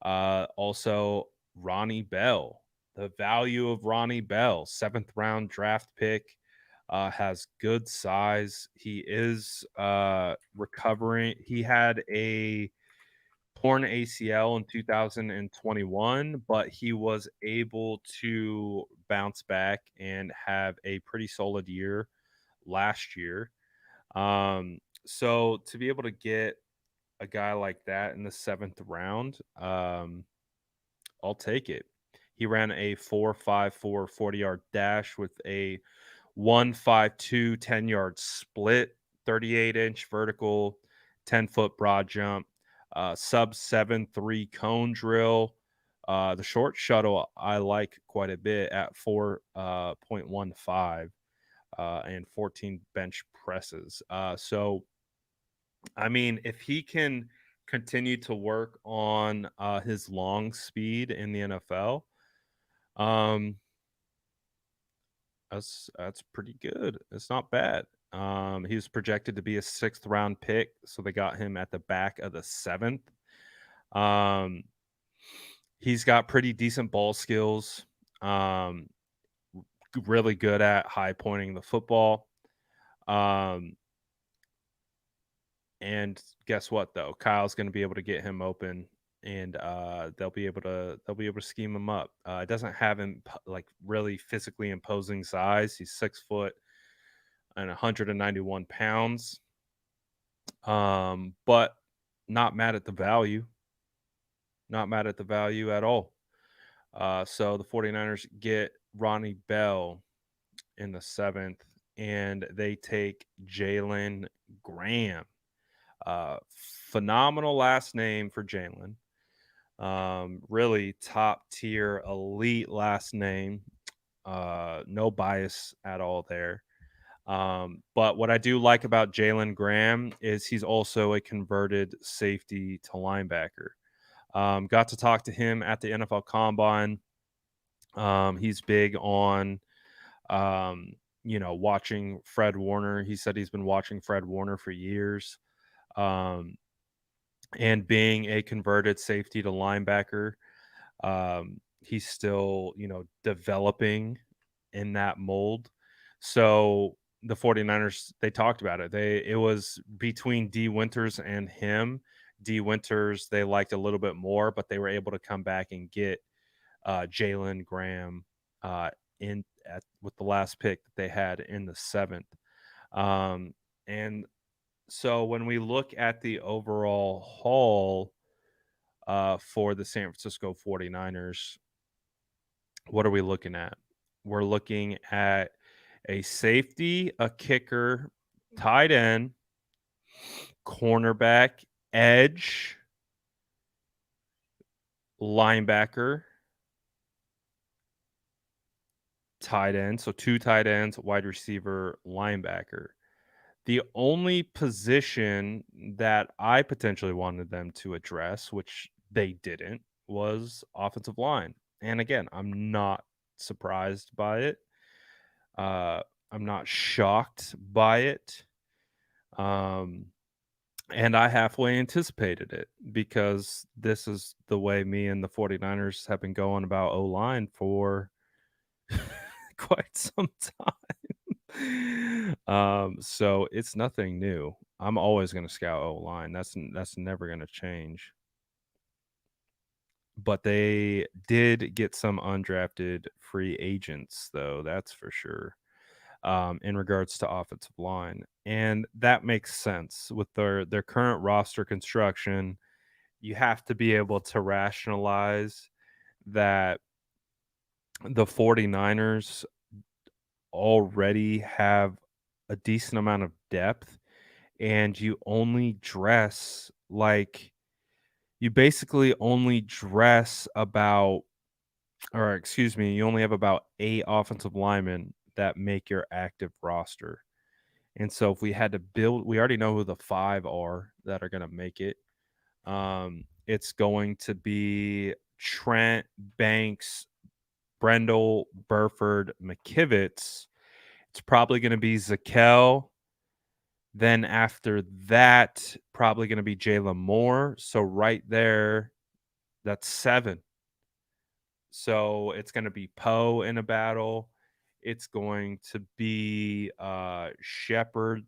Also, Ronnie Bell. The value of Ronnie Bell, 7th round draft pick, has good size. He is recovering. He had a torn ACL in 2021, but he was able to bounce back and have a pretty solid year last year. So to be able to get a guy like that in the 7th round, I'll take it. He ran a 4.54 40-yard dash with a 1.52 10-yard split, 38-inch vertical, 10-foot broad jump, sub 7.3 cone drill. The short shuttle I like quite a bit at 4.15 and 14 bench presses. So, I mean, if he can continue to work on his long speed in the NFL, that's pretty good. It's not bad. He was projected to be a 6th round pick, so they got him at the back of the 7th. He's got pretty decent ball skills. Really good at high pointing the football. And guess what though? Kyle's going to be able to get him open, and they'll be able to scheme him up. It doesn't have him like really physically imposing size. He's 6 foot and 191 pounds. But not mad at the value. Not mad at the value at all. So the 49ers get Ronnie Bell in the 7th, and they take Jalen Graham. Phenomenal last name for Jalen. Really top tier, elite last name. No bias at all there. But what I do like about Jalen Graham is he's also a converted safety to linebacker. Got to talk to him at the NFL Combine. He's big on, watching Fred Warner. He said he's been watching Fred Warner for years. And being a converted safety to linebacker, he's still, developing in that mold. So the 49ers, they talked about it. It was between D Winters and him. D Winters, they liked a little bit more, but they were able to come back and get Jalen Graham with the last pick that they had in the 7th. And so when we look at the overall haul for the San Francisco 49ers, what are we looking at? We're looking at a safety, a kicker, tight end, cornerback, edge, linebacker, tight end. So 2 tight ends, wide receiver, linebacker. The only position that I potentially wanted them to address, which they didn't, was offensive line. And again, I'm not surprised by it. I'm not shocked by it. And I halfway anticipated it because this is the way me and the 49ers have been going about O-line for quite some time. So it's nothing new. I'm always going to scout O-line. That's never going to change. But they did get some undrafted free agents, though. That's for sure. In regards to offensive line, and that makes sense with their current roster construction. You have to be able to rationalize that the 49ers already have a decent amount of depth, and you only dress like you basically only dress about, or excuse me, you only have about 8 offensive linemen that make your active roster. And so if we had to build, we already know who the 5 are that are going to make it. It's going to be Trent, Banks, Brendel, Burford, McKivitz. It's probably going to be Zakel. Then after that, probably going to be Jalen Moore. So right there, that's 7. So it's going to be Poe in a battle. It's going to be Shepard,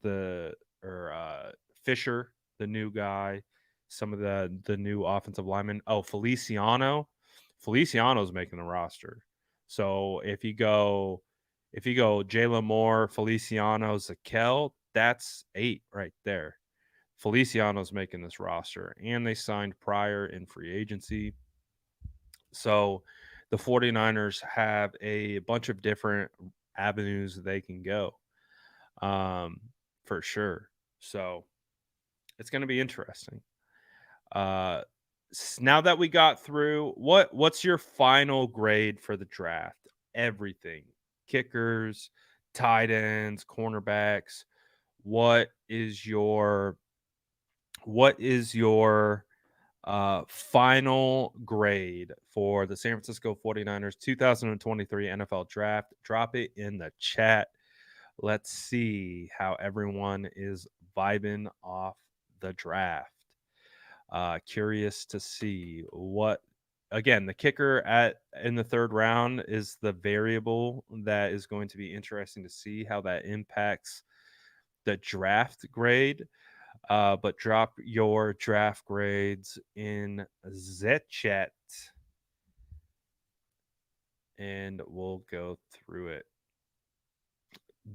Fisher, the new guy. Some of the new offensive linemen. Oh, Feliciano's making the roster. So if you go Jalen Moore, Feliciano, Zakel, that's 8 right there. Feliciano's making this roster, and they signed Pryor in free agency. So the 49ers have a bunch of different avenues they can go, for sure. So it's going to be interesting. Now that we got through, what's your final grade for the draft? Everything, kickers, tight ends, cornerbacks. What is your final grade for the San Francisco 49ers 2023 NFL Draft? Drop it in the chat. Let's see how everyone is vibing off the draft. Curious to see what, again, the kicker in the 3rd round is the variable that is going to be interesting to see how that impacts the draft grade. But drop your draft grades in the chat and we'll go through it.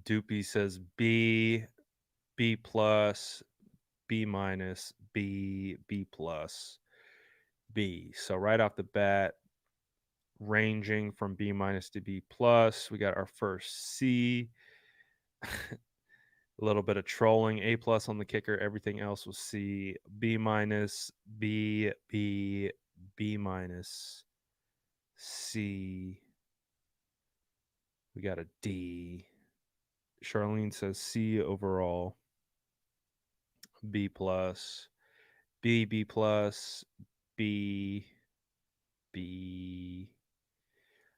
Doopy says B, B plus, B minus, B, B plus, B. So right off the bat, ranging from B- to B+. We got our first C. A little bit of trolling. A+ on the kicker. Everything else was C. B-, B, B, B-, C. We got a D. Charlene says C overall. B+, B, B+, B, B,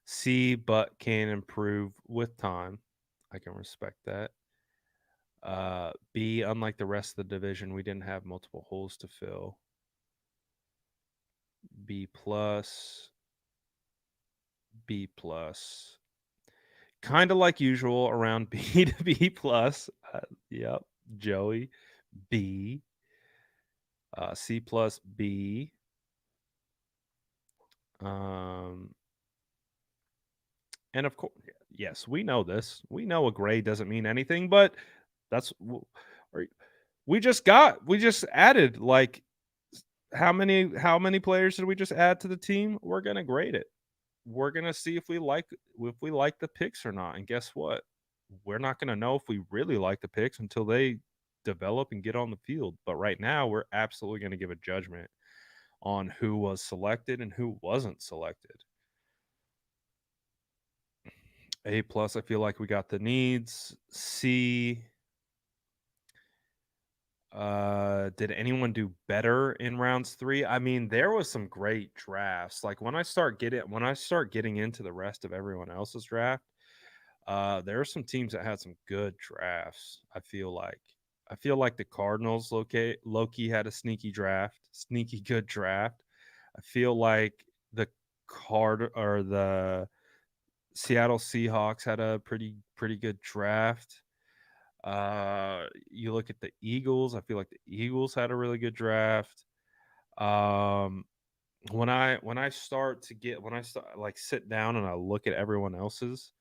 C, but can improve with time. I can respect that. B, unlike the rest of the division, we didn't have multiple holes to fill. B+, B+. Kind of like usual around B to B+. Yep, Joey. B. C+, B. And of course, yes, we know this. We know a grade doesn't mean anything, but that's we just added like how many players did we just add to the team? We're gonna grade it. We're gonna see if we like the picks or not. And guess what? We're not gonna know if we really like the picks until they develop and get on the field. But right now, we're absolutely gonna give a judgment on who was selected and who wasn't selected. A+, I feel like we got the needs. C, did anyone do better in rounds 3? I mean, there was some great drafts. Like when I start getting into the rest of everyone else's draft, there are some teams that had some good drafts. I feel like the Cardinals low-key had a sneaky good draft. I feel like the Seattle Seahawks had a pretty good draft. You look at the Eagles. I feel like the Eagles had a really good draft. When I start like sit down and I look at everyone else's,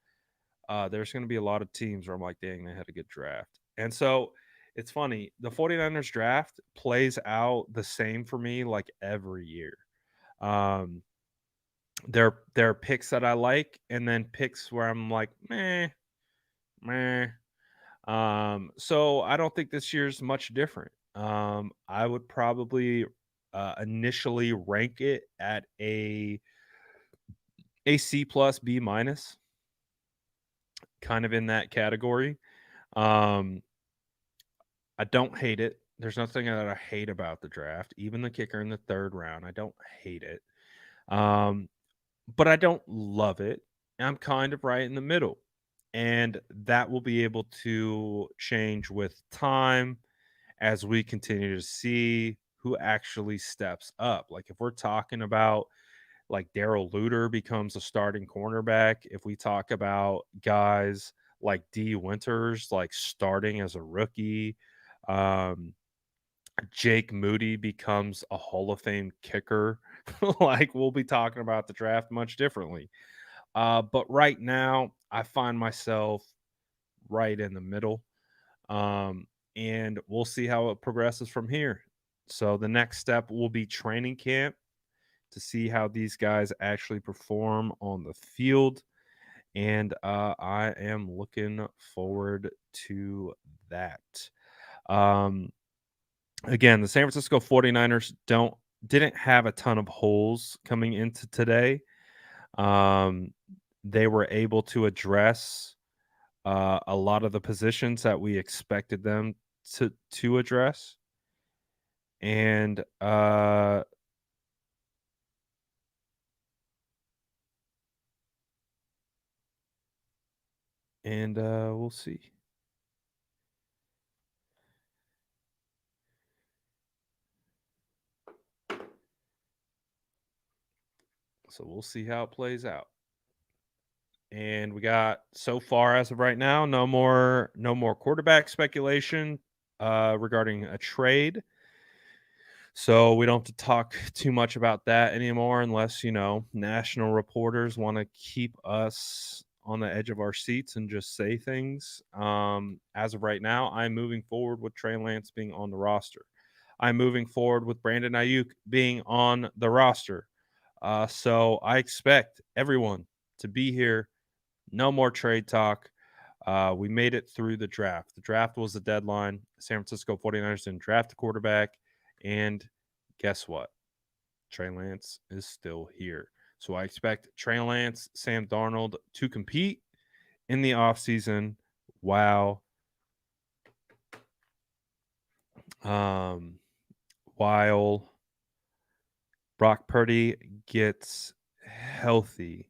there's going to be a lot of teams where I'm like, dang, they had a good draft. And so it's funny. The 49ers draft plays out the same for me like every year. There are picks that I like, and then picks where I'm like, meh, meh. So I don't think this year's much different. I would probably initially rank it at a C+, B-, kind of in that category. I don't hate it. There's nothing that I hate about the draft. Even the kicker in the 3rd round, I don't hate it. But I don't love it. I'm kind of right in the middle. And that will be able to change with time as we continue to see who actually steps up. Like if we're talking about like Darrell Luter becomes a starting cornerback, if we talk about guys like D. Winters like starting as a rookie, Jake Moody becomes a Hall of Fame kicker, like we'll be talking about the draft much differently. But right now, I find myself right in the middle. And we'll see how it progresses from here. So the next step will be training camp to see how these guys actually perform on the field. And I am looking forward to that. Again, the San Francisco 49ers didn't have a ton of holes coming into today. They were able to address a lot of the positions that we expected them to address. And we'll see. So we'll see how it plays out. And we got so far as of right now, no more quarterback speculation regarding a trade. So we don't have to talk too much about that anymore unless, national reporters want to keep us on the edge of our seats and just say things. As of right now, I'm moving forward with Trey Lance being on the roster. I'm moving forward with Brandon Ayuk being on the roster. So I expect everyone to be here. No more trade talk. We made it through the draft. The draft was the deadline. San Francisco 49ers didn't draft a quarterback. And guess what? Trey Lance is still here. So I expect Trey Lance, Sam Darnold to compete in the offseason while Brock Purdy gets healthy.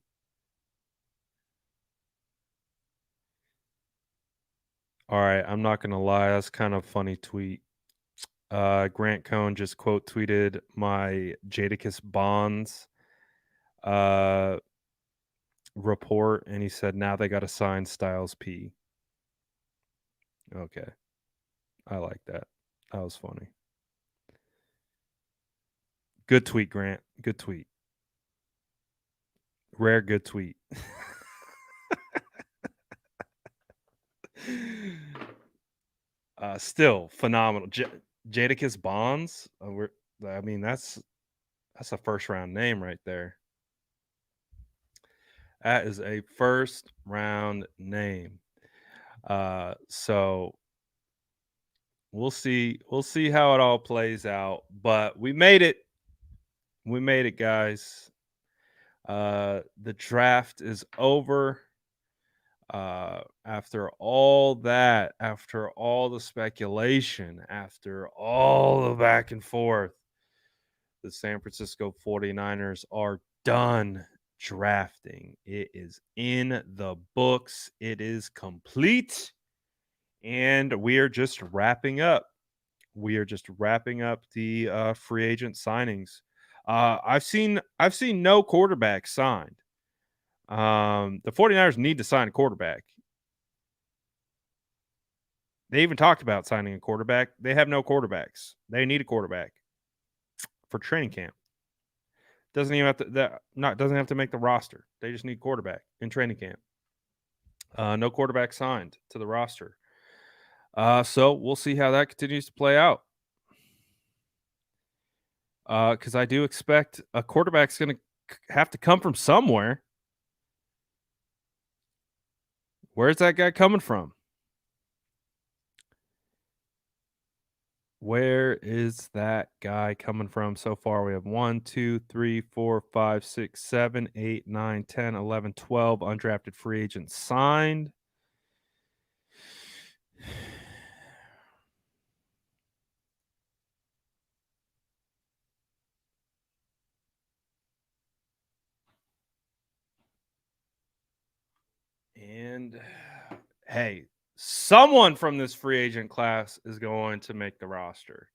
All right, I'm not going to lie. That's kind of a funny tweet. Grant Cohn just quote tweeted my Jadakiss Bonds report, and he said, now they got to sign Styles P. Okay. I like that. That was funny. Good tweet, Grant. Good tweet. Rare good tweet. Still phenomenal. Jadakiss Bonds. That's a first round name right there. That is a first round name. So we'll see how it all plays out. But we made it. We made it, guys. The draft is over. After all that, after all the speculation, after all the back and forth, the San Francisco 49ers are done drafting. It is in the books. It is complete. And we are just wrapping up. We are just wrapping up the free agent signings. I've seen no quarterback signed. The 49ers need to sign a quarterback. They even talked about signing a quarterback. They have no quarterbacks. They need a quarterback for training camp. Doesn't even have to doesn't have to make the roster. They just need quarterback in training camp. No quarterback signed to the roster. So we'll see how that continues to play out. Because I do expect a quarterback's going to have to come from somewhere. Where's that guy coming from? Where is that guy coming from so far? We have 1, 2, 3, 4, 5, 6, 7, 8, 9, 10, 11, 12 undrafted free agents signed. And hey, someone from this free agent class is going to make the roster.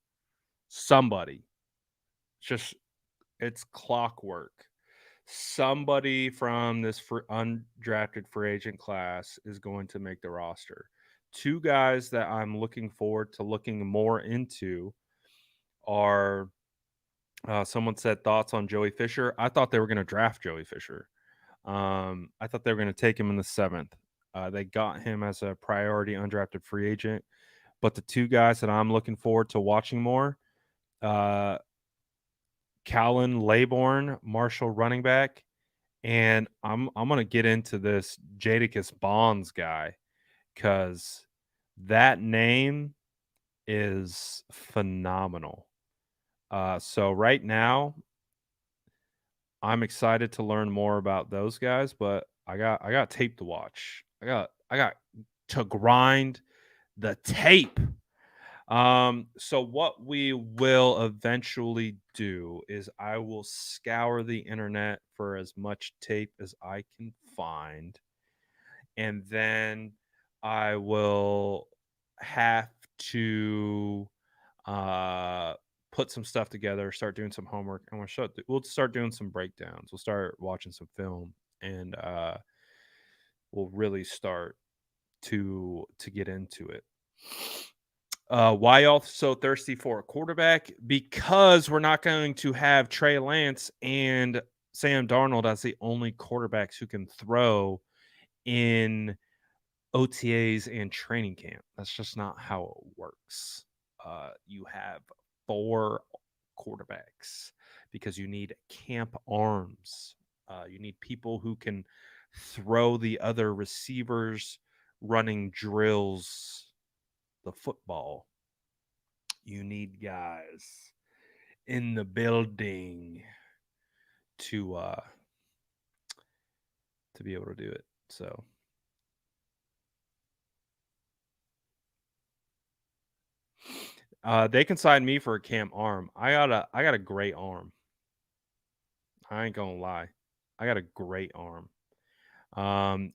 Somebody. It's clockwork. Somebody from this undrafted free agent class is going to make the roster. Two guys that I'm looking forward to looking more into are someone said thoughts on Joey Fisher. I thought they were going to draft Joey Fisher. I thought they were going to take him in the 7th. They got him as a priority undrafted free agent. But the two guys that I'm looking forward to watching more, Callan Laybourne, Marshall running back, and I'm going to get into this Jadakiss Bonds guy because that name is phenomenal. So right now, I'm excited to learn more about those guys, but I got tape to watch. I got to grind the tape. So what we will eventually do is I will scour the internet for as much tape as I can find, and then I will have to put some stuff together, start doing some homework, and we'll start doing some breakdowns. We'll start watching some film, and we'll really start to get into it. Why also thirsty for a quarterback? Because we're not going to have Trey Lance and Sam Darnold as the only quarterbacks who can throw in OTAs and training camp. That's just not how it works. You have 4 quarterbacks because you need camp arms. You need people who can throw the other receivers running drills the football. You need guys in the building to be able to do it. So they can sign me for a camp arm. I got a great arm. I ain't gonna lie. I got a great arm.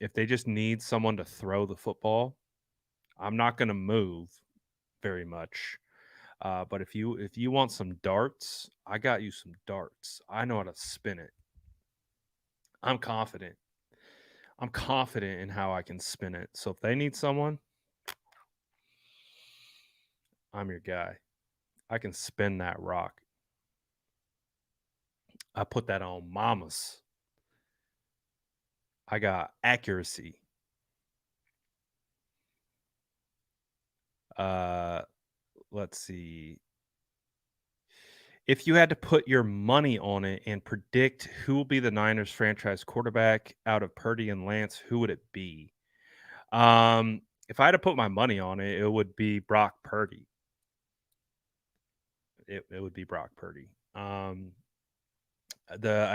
If they just need someone to throw the football, I'm not gonna move very much. But if you want some darts, I got you some darts. I know how to spin it. I'm confident. I'm confident in how I can spin it. So if they need someone, I'm your guy. I can spin that rock. I put that on mamas. I got accuracy. Let's see. If you had to put your money on it and predict who will be the Niners franchise quarterback out of Purdy and Lance, who would it be? If I had to put my money on it, it would be Brock Purdy. It would be Brock Purdy. I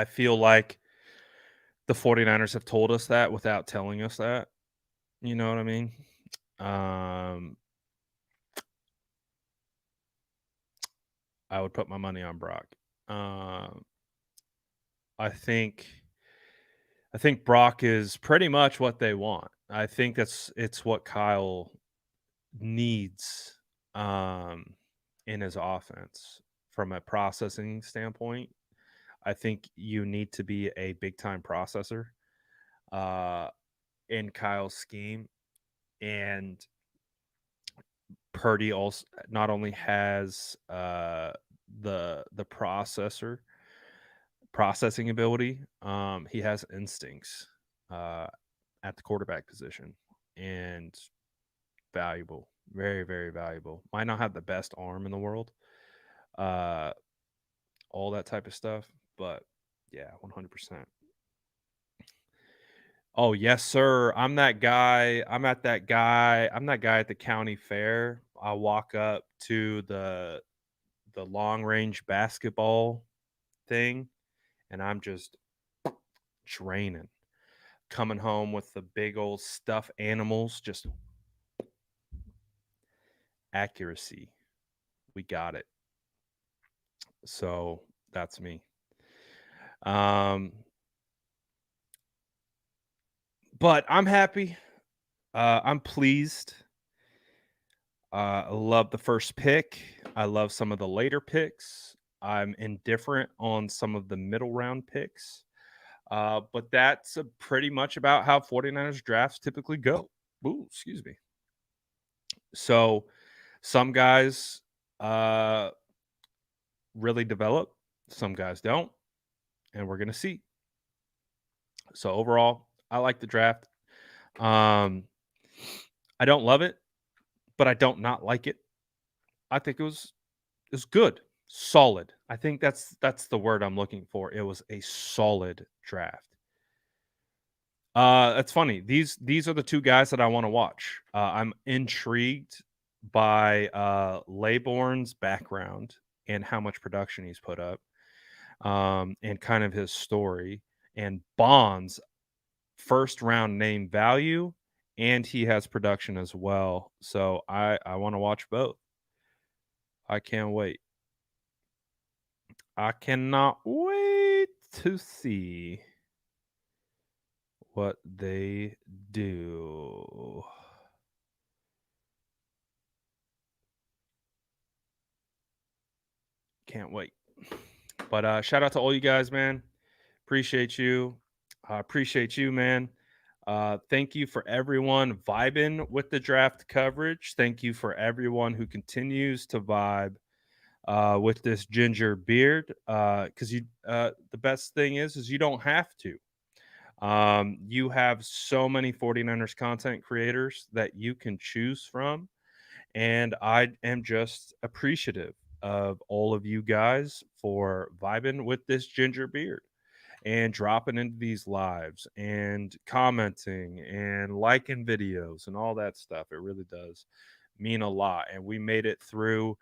feel like the 49ers have told us that without telling us that. You know what I mean? I would put my money on Brock. I think Brock is pretty much what they want. I think it's what Kyle needs in his offense from a processing standpoint. I think you need to be a big time processor in Kyle's scheme, and Purdy also not only has the processing ability, he has instincts at the quarterback position, and valuable, very very valuable. Might not have the best arm in the world, all that type of stuff, but yeah, 100%. Oh, yes, sir. I'm that guy. I'm that guy at the county fair. I walk up to the long range basketball thing, and I'm just draining. Coming home with the big old stuffed animals, just accuracy. We got it. So that's me. But I'm happy. I'm pleased. I love the first pick. I love some of the later picks. I'm indifferent on some of the middle round picks. But that's pretty much about how 49ers drafts typically go. Ooh, excuse me. So some guys really develop, some guys don't, and we're going to see. So overall, I like the draft. I don't love it, but I don't not like it. I think it was good, solid. I think that's the word I'm looking for. It was a solid draft. That's funny. These are the two guys that I want to watch. I'm intrigued by Laybourne's background and how much production he's put up, and kind of his story. And Bond's first round name value, and he has production as well. So I want to watch both. I can't wait. I cannot wait to see what they do. Can't wait. But shout out to all you guys, man. Appreciate you. Appreciate you, man. Thank you for everyone vibing with the draft coverage. Thank you for everyone who continues to vibe with this ginger beard. Because the best thing is you don't have to. You have so many 49ers content creators that you can choose from, and I am just appreciative of all of you guys for vibing with this ginger beard and dropping into these lives and commenting and liking videos and all that stuff. It really does mean a lot. And we made it through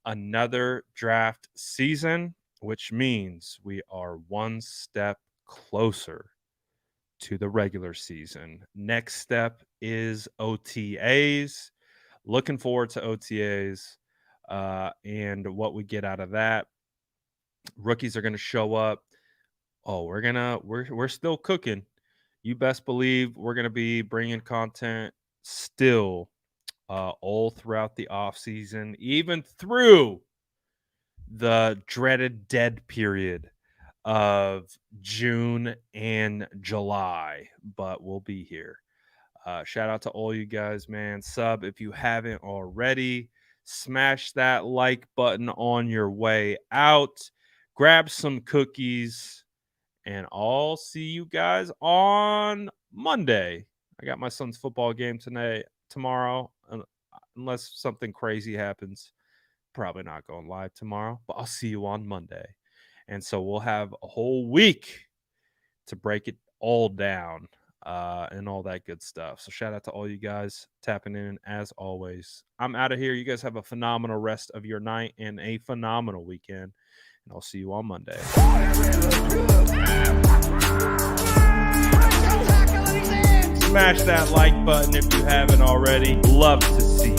another draft season, which means we are one step closer to the regular season. Next step is OTAs. Looking forward to OTAs and what we get out of that. Rookies are going to show up. Oh, we're still cooking. You best believe we're going to be bringing content still all throughout the off season, even through the dreaded dead period of June and July, but we'll be here. Shout out to all you guys, man. Sub if you haven't already. Smash that like button on your way out. Grab some cookies, and I'll see you guys on Monday. I got my son's football game tomorrow, unless something crazy happens. Probably not going live tomorrow, but I'll see you on Monday. And so we'll have a whole week to break it all down and all that good stuff. So shout out to all you guys tapping in as always. I'm out of here. You guys have a phenomenal rest of your night and a phenomenal weekend. And I'll see you on Monday. Smash that like button if you haven't already. Love to see